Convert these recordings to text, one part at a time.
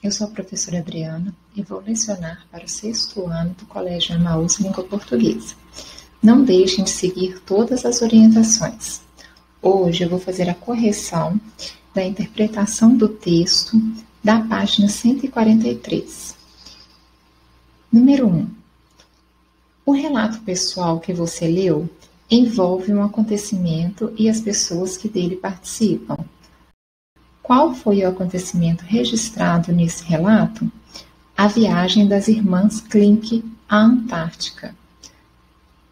eu sou a professora Adriana e vou lecionar para o 6º ano do Colégio Emaús Língua Portuguesa. Não deixem de seguir todas as orientações. Hoje eu vou fazer a correção da interpretação do texto da página 143. Número 1. O relato pessoal que você leu envolve um acontecimento e as pessoas que dele participam. Qual foi o acontecimento registrado nesse relato? A viagem das irmãs Klink à Antártica.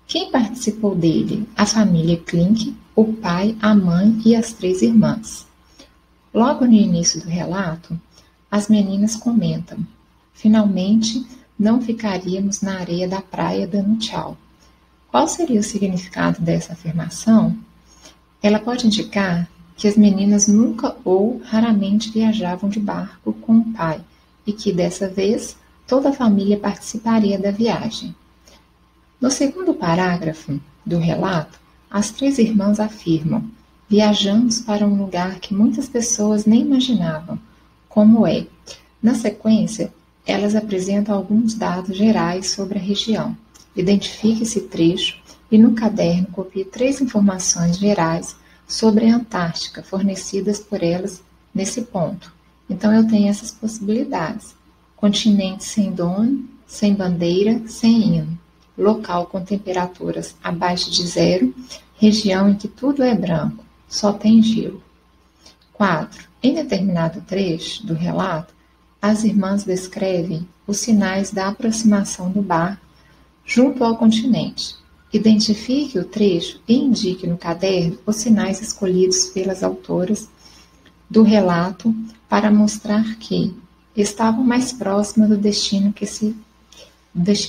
Quem participou dele? A família Klink, o pai, a mãe e as 3 irmãs. Logo no início do relato, as meninas comentam: finalmente não ficaríamos na areia da praia dando tchau. Qual seria o significado dessa afirmação? Ela pode indicar que as meninas nunca ou raramente viajavam de barco com o pai e que, dessa vez, toda a família participaria da viagem. No segundo parágrafo do relato, as 3 irmãs afirmam: viajamos para um lugar que muitas pessoas nem imaginavam, como é. Na sequência, elas apresentam alguns dados gerais sobre a região. Identifique esse trecho e no caderno copie 3 informações gerais sobre a Antártica, fornecidas por elas nesse ponto. Então, eu tenho essas possibilidades: continente sem dono, sem bandeira, sem hino, local com temperaturas abaixo de 0, região em que tudo é branco, só tem gelo. 4. Em determinado trecho do relato, as irmãs descrevem os sinais da aproximação do barco junto ao continente. Identifique o trecho e indique no caderno os sinais escolhidos pelas autoras do relato para mostrar que estavam mais próximas do destino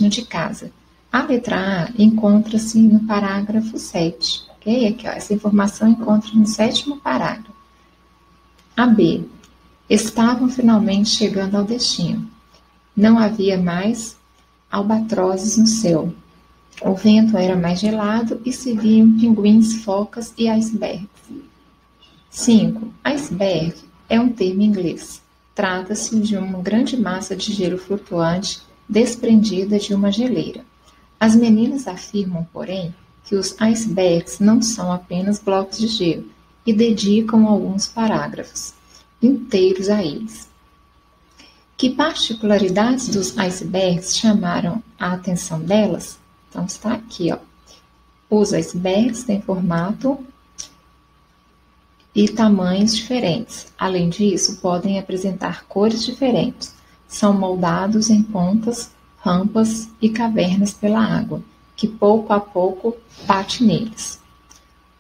de casa. A letra A encontra-se no parágrafo 7. Okay? Aqui, ó, essa informação encontra no 7º parágrafo. A B. Estavam finalmente chegando ao destino. Não havia mais albatrozes no céu. O vento era mais gelado e se viam pinguins, focas e icebergs. 5. Iceberg é um termo inglês. Trata-se de uma grande massa de gelo flutuante desprendida de uma geleira. As meninas afirmam, porém, que os icebergs não são apenas blocos de gelo e dedicam alguns parágrafos inteiros a eles. Que particularidades dos icebergs chamaram a atenção delas? Então, está aqui, ó. Os icebergs têm formato e tamanhos diferentes. Além disso, podem apresentar cores diferentes. São moldados em pontas, rampas e cavernas pela água, que pouco a pouco bate neles.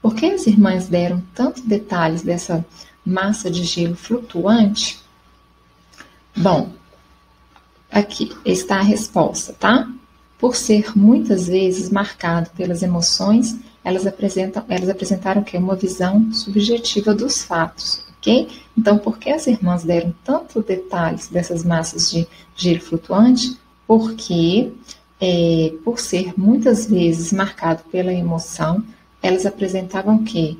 Por que as irmãs deram tantos detalhes dessa massa de gelo flutuante? Bom, aqui está a resposta, tá? Por ser muitas vezes marcado pelas emoções, elas apresentaram o quê? Uma visão subjetiva dos fatos, ok? Então, por que as irmãs deram tantos detalhes dessas massas de gelo flutuante? Porque, por ser muitas vezes marcado pela emoção, elas apresentavam o quê?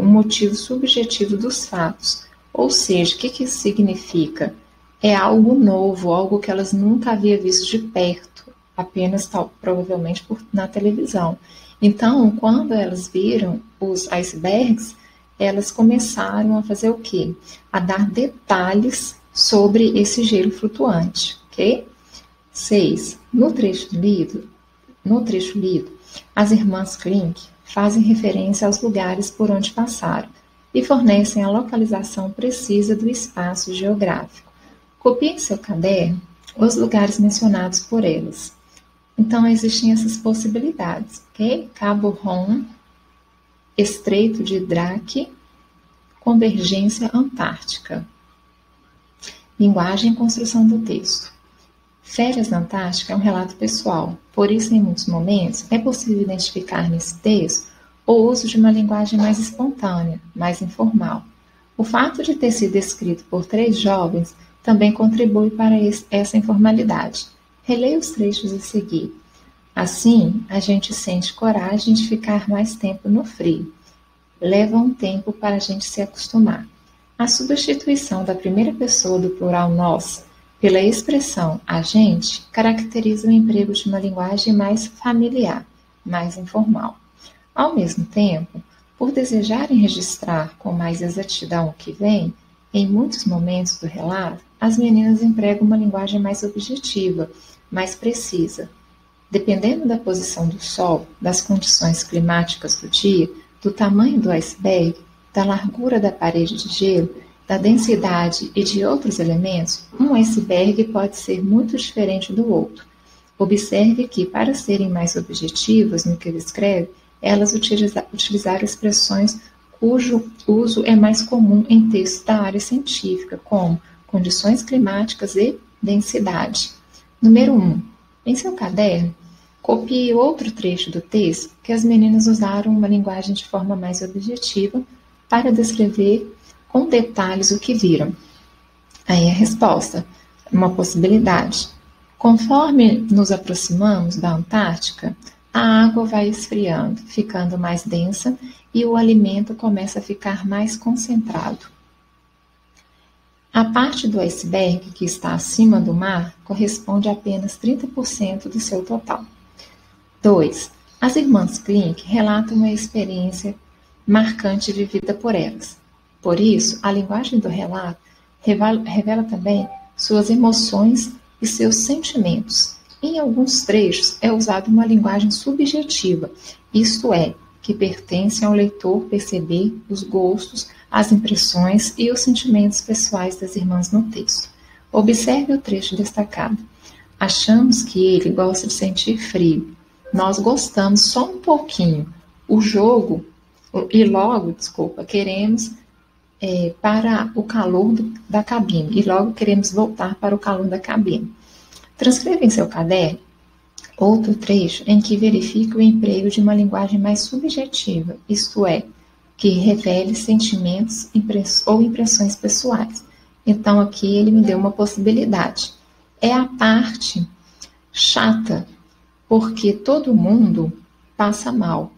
Um motivo subjetivo dos fatos. Ou seja, o que isso significa? É algo novo, algo que elas nunca haviam visto de perto, apenas provavelmente na televisão. Então, quando elas viram os icebergs, elas começaram a fazer o quê? A dar detalhes sobre esse gelo flutuante, ok? 6. No trecho lido, as irmãs Klink fazem referência aos lugares por onde passaram e fornecem a localização precisa do espaço geográfico. Copie em seu caderno os lugares mencionados por elas. Então, existem essas possibilidades, ok? Cabo Horn, Estreito de Drake, Convergência Antártica. Linguagem e construção do texto. Férias na Antártica é um relato pessoal, por isso, em muitos momentos, é possível identificar nesse texto o uso de uma linguagem mais espontânea, mais informal. O fato de ter sido escrito por 3 jovens também contribui para essa informalidade. Releia os trechos a seguir. Assim, a gente sente coragem de ficar mais tempo no frio. Leva um tempo para a gente se acostumar. A substituição da primeira pessoa do plural nós pela expressão a gente caracteriza o emprego de uma linguagem mais familiar, mais informal. Ao mesmo tempo, por desejarem registrar com mais exatidão o que vem, em muitos momentos do relato, as meninas empregam uma linguagem mais objetiva, mais precisa. Dependendo da posição do sol, das condições climáticas do dia, do tamanho do iceberg, da largura da parede de gelo, da densidade e de outros elementos, um iceberg pode ser muito diferente do outro. Observe que, para serem mais objetivas no que descreve, elas utilizaram expressões cujo uso é mais comum em textos da área científica, como condições climáticas e densidade. Número 1. Em seu caderno, copie outro trecho do texto que as meninas usaram uma linguagem de forma mais objetiva para descrever com detalhes o que viram. Aí a resposta, uma possibilidade. Conforme nos aproximamos da Antártica, a água vai esfriando, ficando mais densa e o alimento começa a ficar mais concentrado. A parte do iceberg que está acima do mar corresponde a apenas 30% do seu total. 2. As irmãs Klink relatam uma experiência marcante vivida por elas. Por isso, a linguagem do relato revela também suas emoções e seus sentimentos. Em alguns trechos é usada uma linguagem subjetiva, isto é, que pertence ao leitor perceber os gostos, as impressões e os sentimentos pessoais das irmãs no texto. Observe o trecho destacado. Achamos que ele gosta de sentir frio. Nós gostamos só um pouquinho. Queremos para o calor da cabine. E logo queremos voltar para o calor da cabine. Transcreva em seu caderno outro trecho em que verifique o emprego de uma linguagem mais subjetiva, isto é, que revele sentimentos ou impressões pessoais. Então, aqui ele me deu uma possibilidade. É a parte chata, porque todo mundo passa mal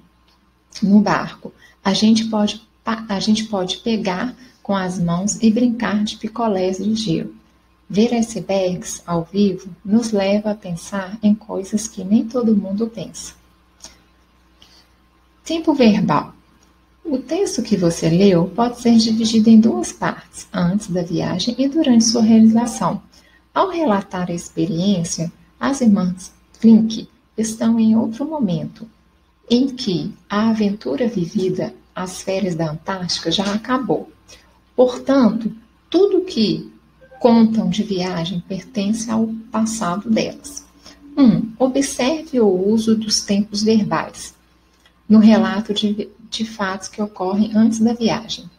no barco. A gente pode pegar com as mãos e brincar de picolés de gelo. Ver icebergs ao vivo nos leva a pensar em coisas que nem todo mundo pensa. Tempo verbal. O texto que você leu pode ser dividido em duas partes, antes da viagem e durante sua realização. Ao relatar a experiência, as irmãs Klink estão em outro momento, em que a aventura vivida, as férias da Antártica, já acabou. Portanto, tudo que contam de viagem pertence ao passado delas. 1. Observe o uso dos tempos verbais no relato de fatos que ocorrem antes da viagem.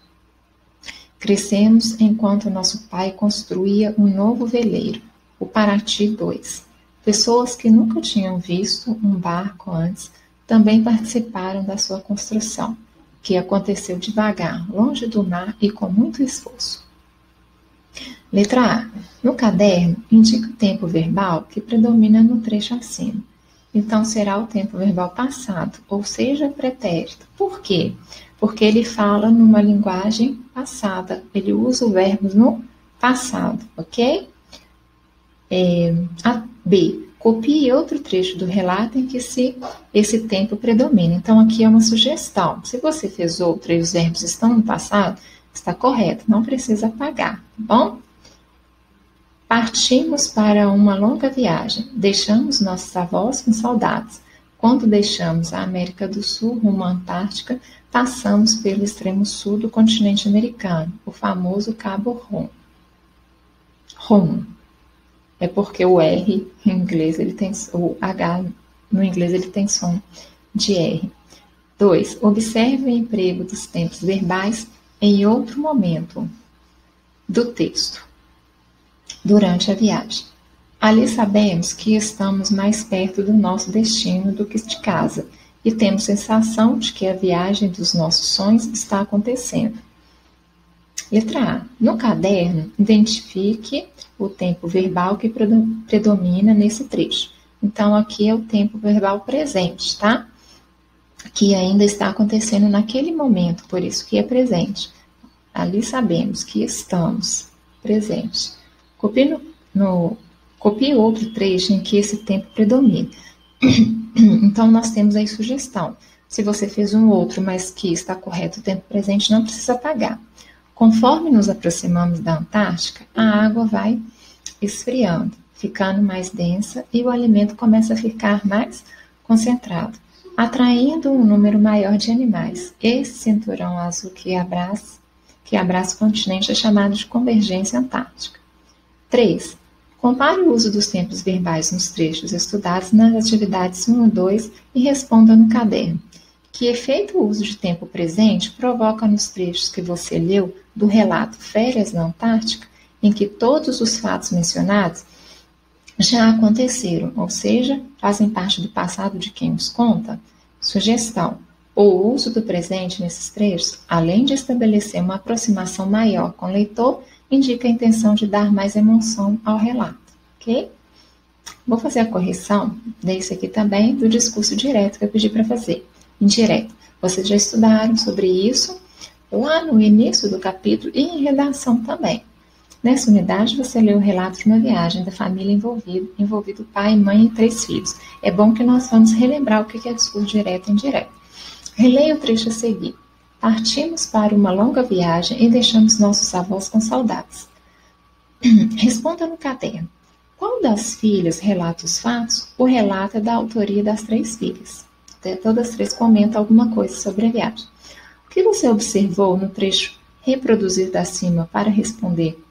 Crescemos enquanto nosso pai construía um novo veleiro, o Paraty 2. Pessoas que nunca tinham visto um barco antes também participaram da sua construção, que aconteceu devagar, longe do mar e com muito esforço. Letra A. No caderno, indique o tempo verbal que predomina no trecho acima. Então, será o tempo verbal passado, ou seja, pretérito. Por quê? Porque ele fala numa linguagem passada. Ele usa o verbo no passado, ok? B. Copie outro trecho do relato em que esse tempo predomina. Então, aqui é uma sugestão. Se você fez outro e os verbos estão no passado, está correto, não precisa apagar, tá bom? Partimos para uma longa viagem. Deixamos nossos avós com saudades. Quando deixamos a América do Sul rumo à Antártica, passamos pelo extremo sul do continente americano, o famoso Cabo Horn. É porque o R em inglês o H no inglês ele tem som de R. 2. Observe o emprego dos tempos verbais em outro momento do texto, durante a viagem. Ali sabemos que estamos mais perto do nosso destino do que de casa e temos sensação de que a viagem dos nossos sonhos está acontecendo. Letra A. No caderno, identifique o tempo verbal que predomina nesse trecho. Então, aqui é o tempo verbal presente, tá? Que ainda está acontecendo naquele momento, por isso que é presente. ali sabemos que estamos presente. Copie outro trecho em que esse tempo predomine. Então, nós temos aí sugestão. Se você fez um outro, mas que está correto o tempo presente, não precisa apagar. Conforme nos aproximamos da Antártica, a água vai esfriando, ficando mais densa e o alimento começa a ficar mais concentrado, atraindo um número maior de animais. Esse cinturão azul que abraça o continente é chamado de convergência antártica. 3. Compare o uso dos tempos verbais nos trechos estudados nas atividades 1 e 2 e responda no caderno. Que efeito o uso de tempo presente provoca nos trechos que você leu do relato Férias na Antártica, em que todos os fatos mencionados já aconteceram, ou seja, fazem parte do passado de quem os conta? Sugestão: o uso do presente nesses trechos, além de estabelecer uma aproximação maior com o leitor, indica a intenção de dar mais emoção ao relato, ok? Vou fazer a correção desse aqui também do discurso direto que eu pedi para fazer. Indireto. Vocês já estudaram sobre isso lá no início do capítulo e em redação também. Nessa unidade, você leu o relato de uma viagem da família envolvido pai, mãe e 3 filhos. É bom que nós vamos relembrar o que é discurso direto e indireto. Releia o trecho a seguir. Partimos para uma longa viagem e deixamos nossos avós com saudades. Responda no caderno. Qual das filhas relata os fatos? O relato é da autoria das 3 filhas. Todas as 3 comentam alguma coisa sobre a viagem. O que você observou no trecho reproduzido acima para responder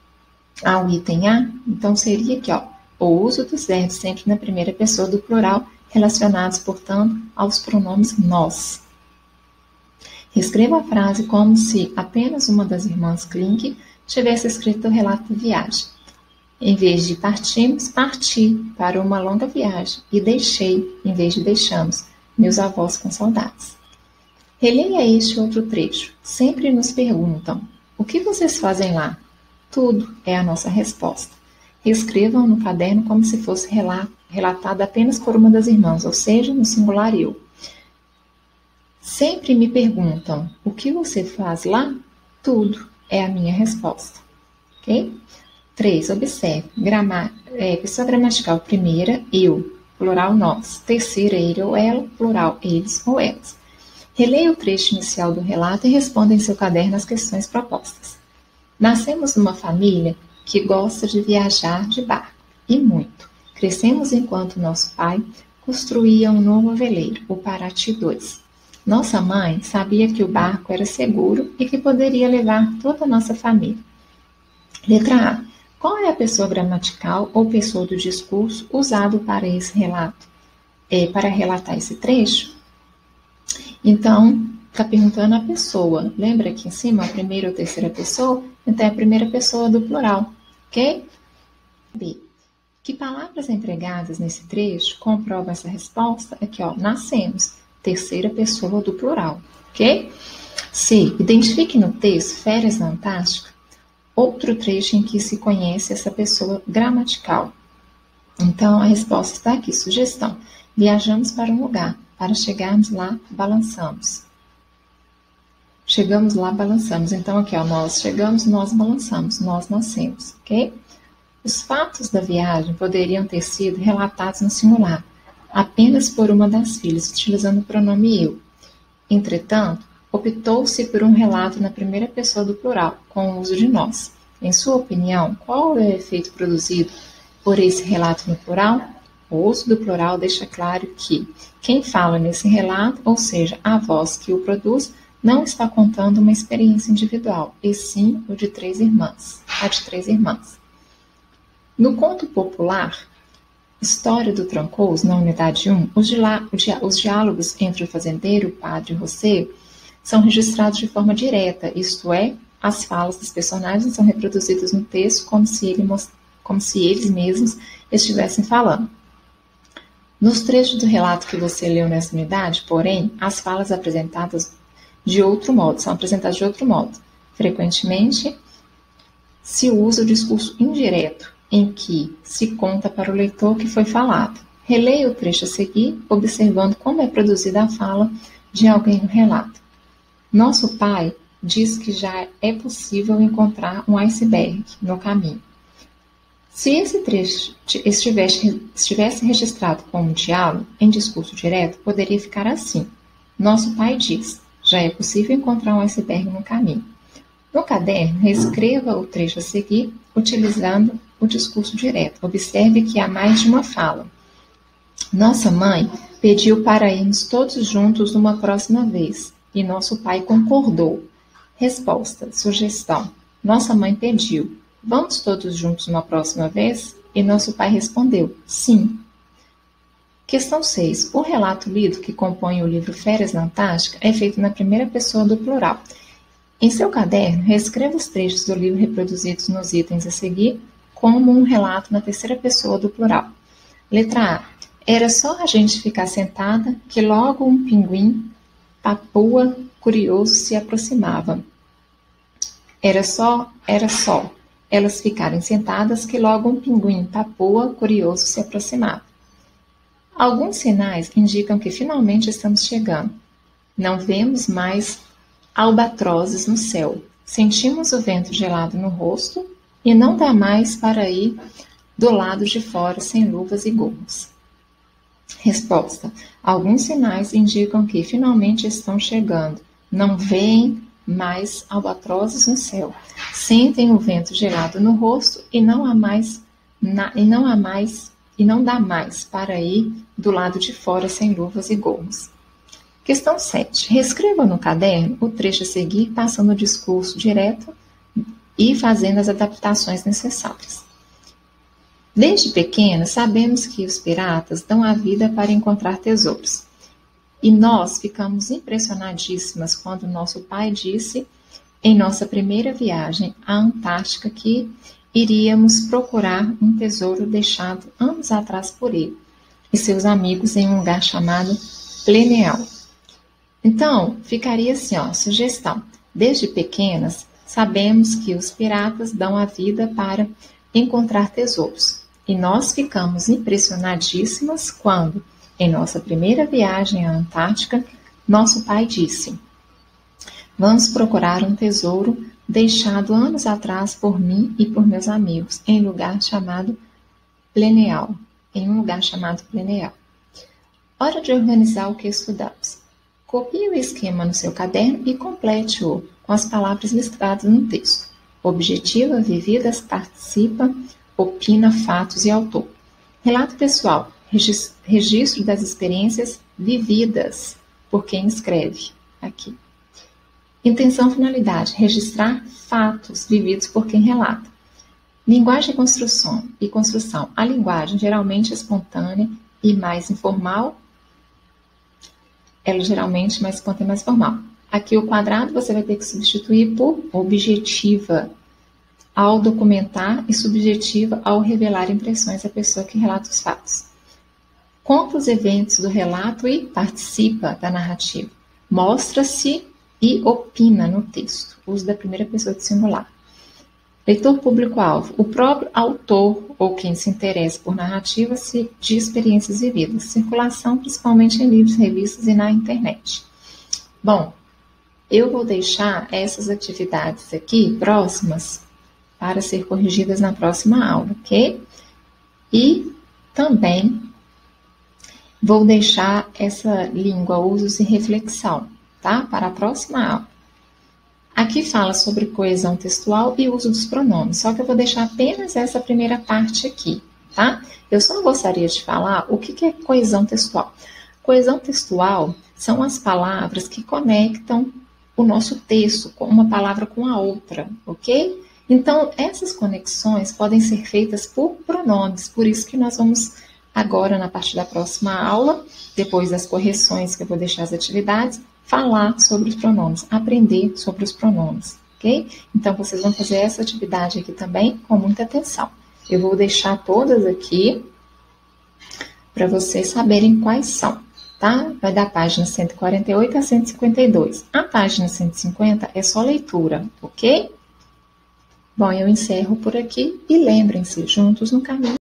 ao item A? Então, seria aqui, o uso dos verbos sempre na primeira pessoa do plural, relacionados, portanto, aos pronomes nós. Reescreva a frase como se apenas uma das irmãs Klink tivesse escrito o relato da viagem. Em vez de partimos, parti para uma longa viagem e deixei, em vez de deixamos, meus avós com saudades. Releia este outro trecho. Sempre nos perguntam: o que vocês fazem lá? Tudo é a nossa resposta. Reescrevam no caderno como se fosse relatado apenas por uma das irmãs, ou seja, no singular eu. Sempre me perguntam: o que você faz lá? Tudo é a minha resposta. Ok? 3. Observe. Pessoa gramatical primeira, eu. Plural nós. Terceira, ele ou ela. Plural, eles ou elas. Releia o trecho inicial do relato e responda em seu caderno as questões propostas. Nascemos numa família que gosta de viajar de barco, e muito. Crescemos enquanto nosso pai construía um novo veleiro, o Paraty 2. Nossa mãe sabia que o barco era seguro e que poderia levar toda a nossa família. Letra A. Qual é a pessoa gramatical ou pessoa do discurso usado para esse relato? Para relatar esse trecho? Então, está perguntando a pessoa. Lembra aqui em cima, a primeira ou terceira pessoa? Então, é a primeira pessoa do plural, ok? B. Que palavras empregadas nesse trecho comprovam essa resposta? Aqui, nascemos. Terceira pessoa do plural, ok? C. Identifique no texto Férias na Antártica outro trecho em que se conhece essa pessoa gramatical. Então, a resposta está aqui. Sugestão. Viajamos para um lugar. Para chegarmos lá, balançamos. Chegamos lá, balançamos. Então, aqui, nós chegamos, nós balançamos. Nós nascemos, ok? Os fatos da viagem poderiam ter sido relatados no singular, apenas por uma das filhas, utilizando o pronome eu. Entretanto, optou-se por um relato na primeira pessoa do plural, com o uso de nós. Em sua opinião, qual é o efeito produzido por esse relato no plural? O uso do plural deixa claro que quem fala nesse relato, ou seja, a voz que o produz, não está contando uma experiência individual, e sim o de 3 irmãs, a de 3 irmãs. No conto popular, História do Trancoso, na unidade 1, os diálogos entre o fazendeiro, o padre e o roceiro são registrados de forma direta, isto é, as falas dos personagens são reproduzidas no texto como se eles mesmos estivessem falando. Nos trechos do relato que você leu nessa unidade, porém, as falas apresentadas de outro modo, são apresentadas de outro modo. Frequentemente, se usa o discurso indireto, em que se conta para o leitor o que foi falado. Releia o trecho a seguir, observando como é produzida a fala de alguém no relato. Nosso pai diz que já é possível encontrar um iceberg no caminho. Se esse trecho estivesse registrado como diálogo, em discurso direto, poderia ficar assim. Nosso pai diz, já é possível encontrar um iceberg no caminho. No caderno, reescreva o trecho a seguir, utilizando o discurso direto. Observe que há mais de uma fala. Nossa mãe pediu para irmos todos juntos uma próxima vez, e nosso pai concordou. Resposta, sugestão. Nossa mãe pediu. Vamos todos juntos uma próxima vez? E nosso pai respondeu, sim. Questão 6. O relato lido que compõe o livro Férias na Antártica é feito na primeira pessoa do plural. Em seu caderno, reescreva os trechos do livro reproduzidos nos itens a seguir como um relato na terceira pessoa do plural. Letra A. Era só a gente ficar sentada que logo um pinguim, papua, curioso, se aproximava. Era só elas ficarem sentadas que logo um pinguim, papua, curioso, se aproximava. Alguns sinais indicam que finalmente estamos chegando. Não vemos mais albatrozes no céu. Sentimos o vento gelado no rosto e não dá mais para ir do lado de fora sem luvas e gorros. Resposta. Alguns sinais indicam que finalmente estão chegando. Não veem mais albatrozes no céu. Sentem o vento gelado no rosto e não dá mais para ir do lado de fora sem luvas e gorros. Questão 7. Reescreva no caderno o trecho a seguir, passando o discurso direto e fazendo as adaptações necessárias. Desde pequena, sabemos que os piratas dão a vida para encontrar tesouros. E nós ficamos impressionadíssimas quando nosso pai disse, em nossa primeira viagem à Antártica, que iríamos procurar um tesouro deixado anos atrás por ele e seus amigos em um lugar chamado Pleneal. Então, ficaria assim, sugestão. Desde pequenas, sabemos que os piratas dão a vida para encontrar tesouros. E nós ficamos impressionadíssimas quando, em nossa primeira viagem à Antártica, nosso pai disse: vamos procurar um tesouro deixado anos atrás por mim e por meus amigos, em um lugar chamado Pleneal. Hora de organizar o que estudamos. Copie o esquema no seu caderno e complete-o com as palavras listadas no texto. Objetiva, vividas, participa, opina, fatos e autor. Relato pessoal. Registro das experiências vividas por quem escreve aqui. Intenção, finalidade. Registrar fatos vividos por quem relata. Linguagem e construção. A linguagem geralmente espontânea e mais informal. Ela geralmente mais espontânea e mais formal. Aqui o quadrado você vai ter que substituir por objetiva ao documentar e subjetiva ao revelar impressões à pessoa que relata os fatos. Conta os eventos do relato e participa da narrativa. Mostra-se e opina no texto. Uso da primeira pessoa do singular. Leitor público-alvo. O próprio autor ou quem se interessa por narrativas de experiências vividas. Circulação principalmente em livros, revistas e na internet. Bom, eu vou deixar essas atividades aqui próximas para ser corrigidas na próxima aula, ok? E também vou deixar essa língua, usos e reflexão, tá? Para a próxima aula. Aqui fala sobre coesão textual e uso dos pronomes, só que eu vou deixar apenas essa primeira parte aqui, tá? Eu só gostaria de falar o que é coesão textual. Coesão textual são as palavras que conectam o nosso texto, com uma palavra com a outra, ok? Então, essas conexões podem ser feitas por pronomes, por isso que nós vamos agora, na parte da próxima aula, depois das correções que eu vou deixar as atividades, falar sobre os pronomes, aprender sobre os pronomes, ok? Então, vocês vão fazer essa atividade aqui também com muita atenção. Eu vou deixar todas aqui para vocês saberem quais são, tá? Vai da página 148 a 152. A página 150 é só leitura, ok? Bom, eu encerro por aqui e lembrem-se, juntos no caminho